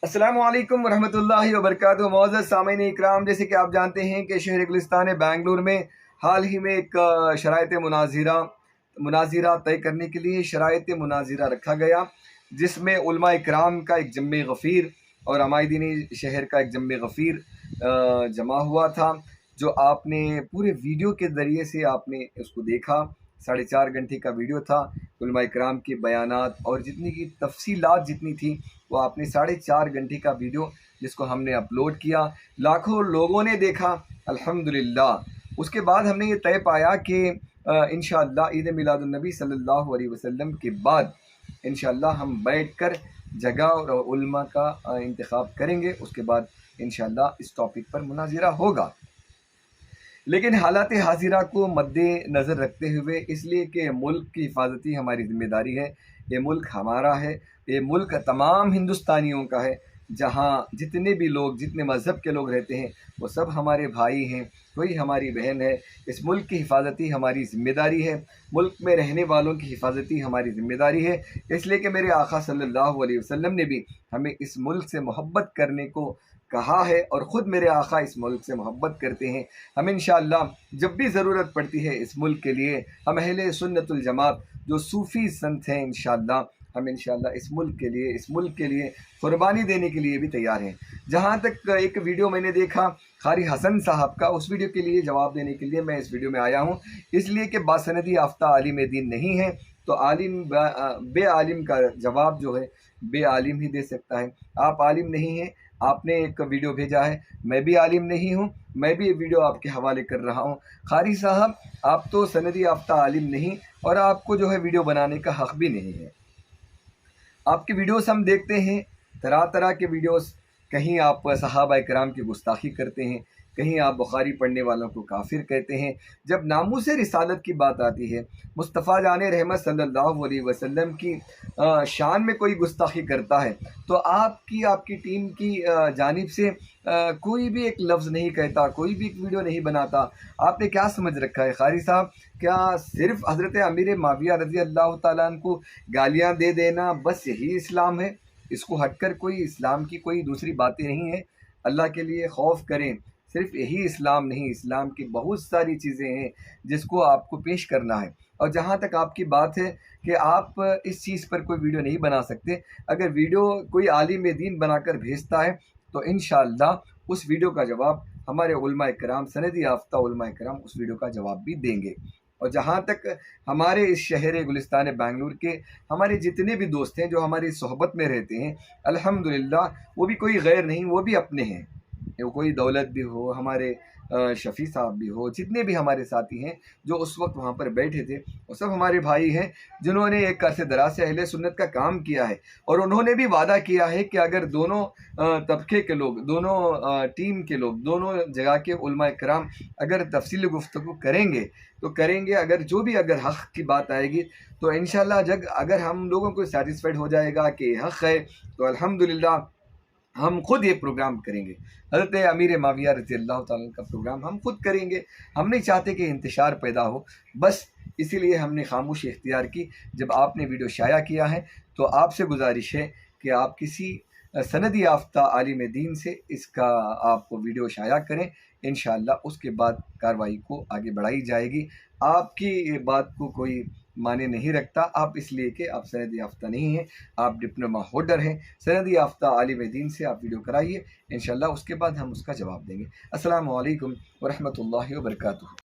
अस्सलामु अलैकुम वरहमतुल्लाहि वबरकातुहू। मौअज़्ज़ज़ सामीन इकराम, जैसे कि आप जानते हैं कि शहर गुलिस्तान बेंगलुरु में हाल ही में एक शराइत मुनाज़िरा तय करने के लिए शराइत मुनाज़िरा रखा गया, जिसमें उलमा इकराम का एक जम्मे गफ़ीर और हमायदीनी शहर का एक जम्मे गफ़ीर जमा हुआ था, जो आपने पूरे वीडियो के ज़रिए से आपने उसको देखा। 4.5 घंटे का वीडियो था। उलमा इकराम के बयानात और जितनी की तफसीलात जितनी थी, वो आपने 4.5 घंटे का वीडियो जिसको हमने अपलोड किया, लाखों लोगों ने देखा अल्हम्दुलिल्लाह। उसके बाद हमने ये तय पाया कि इंशाअल्लाह ईद मिलादुन्नबी सल्लल्लाहु अलैहि वसल्लम के बाद इंशाअल्लाह हम बैठकर जगह और उलमा का इंतखाब करेंगे। उसके बाद इंशाअल्लाह इस टॉपिक पर मुनाज़िरा होगा। लेकिन हालात हाजिरा को मद्देनज़र रखते हुए, इसलिए कि मुल्क की हिफाजती हमारी ज़िम्मेदारी है, ये मुल्क हमारा है, ये मुल्क तमाम हिंदुस्तानियों का है। जहाँ जितने भी लोग, जितने मज़हब के लोग रहते हैं, वो सब हमारे भाई हैं, कोई हमारी बहन है। इस मुल्क की हिफाजती हमारी ज़िम्मेदारी है, मुल्क में रहने वालों की हिफाजती हमारी ज़िम्मेदारी है। इसलिए कि मेरे आका सल्लल्लाहु अलैहि वसल्लम ने भी हमें इस मुल्क से मोहब्बत करने को कहा है, और ख़ुद मेरे आका इस मुल्क से मोहब्बत करते हैं। हम इंशाअल्लाह जब भी ज़रूरत पड़ती है इस मुल्क के लिए, हम अहले सुन्नतुल जमात जो सूफ़ी संत हैं, हम इंशाअल्लाह इस मुल्क के लिए क़ुरबानी देने के लिए भी तैयार हैं। जहाँ तक एक वीडियो मैंने देखा क़ारी हसन साहब का, उस वीडियो के लिए जवाब देने के लिए मैं इस वीडियो में आया हूँ, इसलिए कि बासनदी याफ्ता आलिम दीन नहीं है, तो आलिम बे आलिम का जवाब जो है बे आलिम ही दे सकता है। आप आलिम नहीं हैं, आपने एक वीडियो भेजा है, मैं भी आलिम नहीं हूँ, मैं भी ये वीडियो आपके हवाले कर रहा हूँ। क़ारी साहब, आप तो सनदी याफ्ता आलिम नहीं, और आपको जो है वीडियो बनाने का हक़ भी नहीं है। आपके वीडियोस हम देखते हैं, तरह तरह के वीडियोस। कहीं आप सहाबा इकराम की गुस्ताखी करते हैं, कहीं आप बुखारी पढ़ने वालों को काफिर कहते हैं। जब नामूस रिसालत की बात आती है, मुस्तफ़ा जाने रहमत सल्लल्लाहु अलैहि वसल्लम की शान में कोई गुस्ताखी करता है, तो आपकी टीम की जानिब से कोई भी एक लफ्ज़ नहीं कहता, कोई भी एक वीडियो नहीं बनाता। आपने क्या समझ रखा है क़ारी साहब? क्या सिर्फ़ हज़रत अमीर माविया रज़ी अल्लाह ताला अन्हु को गालियाँ दे देना बस यही इस्लाम है? इसको हटकर कोई इस्लाम की कोई दूसरी बातें नहीं है? अल्लाह के लिए खौफ करें। सिर्फ़ यही इस्लाम नहीं, इस्लाम की बहुत सारी चीज़ें हैं जिसको आपको पेश करना है। और जहाँ तक आपकी बात है कि आप इस चीज़ पर कोई वीडियो नहीं बना सकते, अगर वीडियो कोई आलिम दीन बनाकर भेजता है, तो इंशाअल्लाह उस वीडियो का जवाब हमारे उलमा इकराम, सनदी याफ्ता उलमा इकराम उस वीडियो का जवाब भी देंगे। और जहाँ तक हमारे इस शहर गुलिस्तान बेंगलुरु के हमारे जितने भी दोस्त हैं जो हमारी सोहबत में रहते हैं, अल्हम्दुलिल्लाह वो भी कोई गैर नहीं, वो भी अपने हैं। वो कोई दौलत भी हो, हमारे शफ़ी साहब भी हो, जितने भी हमारे साथी हैं जो उस वक्त वहाँ पर बैठे थे, वो सब हमारे भाई हैं, जिन्होंने एक अरसे दराज से अहले सुन्नत का काम किया है। और उन्होंने भी वादा किया है कि अगर दोनों तबके के लोग, दोनों टीम के लोग, दोनों जगह के उलमा इकराम अगर तफसीली गुफ्तगू करेंगे तो करेंगे, अगर हक़ की बात आएगी तो इंशाअल्लाह अगर हम लोगों को सैटिस्फाइड हो जाएगा कि हक़ है, तो अल्हम्दुलिल्लाह हम खुद ये प्रोग्राम करेंगे। हज़रत अमीर माविया रज़ी अल्लाह ताला का प्रोग्राम हम खुद करेंगे। हम नहीं चाहते कि इंतशार पैदा हो, बस इसीलिए हमने खामोशी इख्तियार की। जब आपने वीडियो शाया किया है, तो आपसे गुजारिश है कि आप किसी सनदी याफ्ता आलिम दीन से इसका आप वीडियो शाया करें। इंशाअल्लाह उसके बाद कार्रवाई को आगे बढ़ाई जाएगी। आपकी बात को कोई माने नहीं रखता, आप इसलिए कि आप सनद याफ्ता नहीं हैं, आप डिप्लोमा होल्डर हैं। सनद याफ्ता आलिम दीन से आप वीडियो कराइए, इंशाअल्लाह उसके बाद हम उसका जवाब देंगे। अस्सलामु अलैकुम वरहमतुल्लाहि वबरकातुहू।